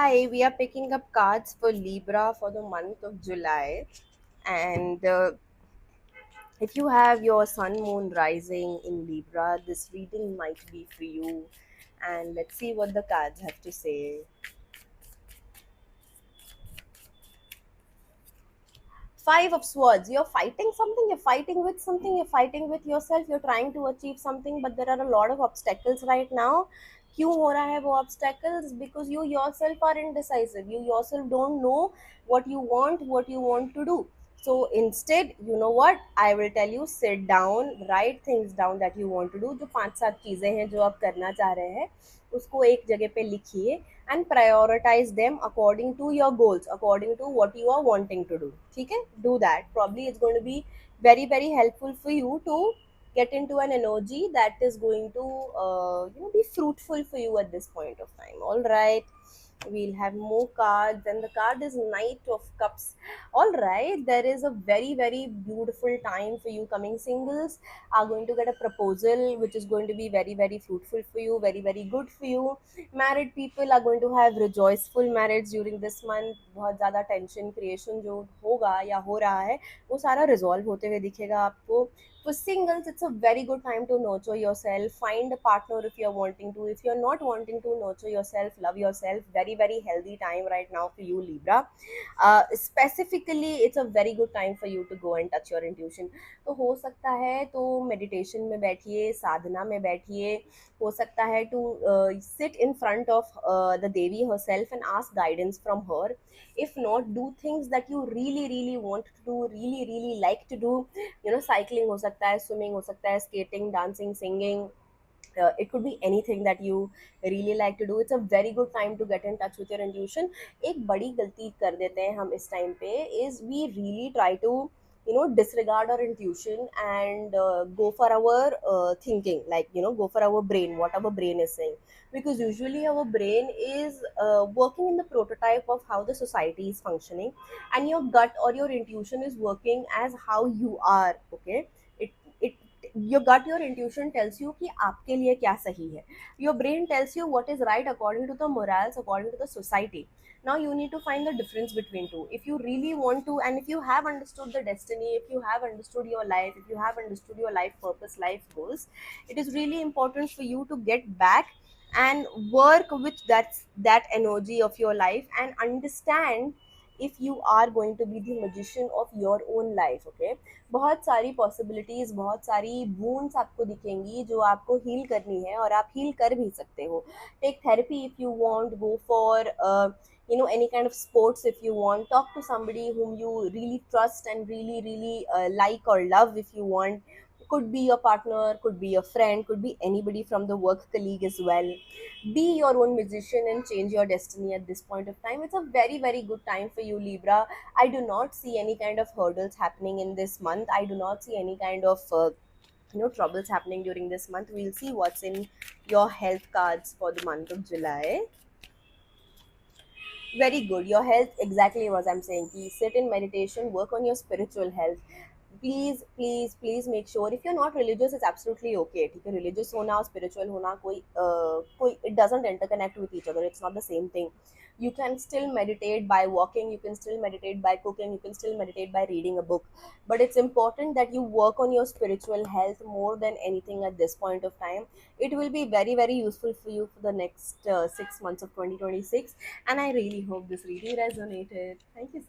Hi, we are picking up cards for Libra for the month of July. And if you have your sun, moon rising in Libra, this reading might be for you. And let's see what the cards have to say. Five of Swords. You're fighting something, you're fighting with something, you're fighting with yourself, you're trying to achieve something, but there are a lot of obstacles right now. क्यों हो रहा है वो obstacles? Because you yourself are indecisive. You yourself don't know what you want to do. So instead, you know what? I will tell you, sit down, write things down that you want to do. जो पांच सात चीजें हैं जो आप करना चाह रहे हैं, उसको एक जगह पे लिखिए and prioritize them according to your goals, according to what you are wanting to do. ठीक है, do that. Probably it's going to be very helpful for you to get into an energy that is going to be fruitful for you at this point of time. All right, we'll have more cards, and the card is Knight of Cups. All right, there is a very beautiful time for you. Coming singles are going to get a proposal which is going to be very fruitful for you, very good for you. Married people are going to have rejoiceful marriage during this month. बहुत ज़्यादा tension creation जो होगा या हो रहा है वो सारा रिजॉल्व होते हुए दिखेगा आपको. For singles, it's a very good time to nurture yourself. Find a partner if you're wanting to. If you're not wanting to nurture yourself, love yourself. Very healthy time right now for you, Libra. Specifically, it's a very good time for you to go and touch your intuition. तो हो सकता है तो meditation में बैठिए, साधना में बैठिए. हो सकता है to sit in front of the Devi herself and ask guidance from her. If not, do things that you really want to do, really like to do. Cycling हो सकता है, swimming हो सकता है, skating, dancing, singing. It could be anything that you really like to do. It's a very good time to get in touch with your intuition. एक बड़ी गलती कर देते हैं हम इस टाइम पे is we really try to disregard our intuition and go for our thinking, like go for our brain, what our brain is saying, because usually our brain is working in the prototype of how the society is functioning, and your gut or your intuition is working as how you are. Okay, it your gut, your intuition tells you कि आपके लिए क्या सही है. Your brain tells you what is right according to the morals, according to the society. Now you need to find the difference between two. If you really want to, and if you have understood the destiny, if you have understood your life, if you have understood your life purpose, life goals, it is really important for you to get back and work with that energy of your life and understand if you are going to be the magician of your own life. Okay, बहुत सारी possibilities, बहुत सारी wounds आपको दिखेंगी जो आपको heal करनी है, और आप हील कर भी सकते हो. Take therapy if you want, go for any kind of sports if you want, talk to somebody whom you really trust and really like or love if you want. Could be your partner, could be a friend, could be anybody from the work colleague as well. Be your own magician and change your destiny at this point of time. It's a very good time for you, Libra. I do not see any kind of hurdles happening in this month. I do not see any kind of troubles happening during this month. We'll see what's in your health cards for the month of July. Very good. Your health, exactly what I'm saying. Please sit in meditation, work on your spiritual health. Please make sure, if you're not religious, it's absolutely okay. ठीक है, religious होना और spiritual होना कोई it doesn't interconnect with each other. It's not the same thing. You can still meditate by walking, you can still meditate by cooking, you can still meditate by reading a book. But it's important that you work on your spiritual health more than anything at this point of time. It will be very useful for you for the next 6 months of 2026. And I really hope this reading resonated. Thank you so much.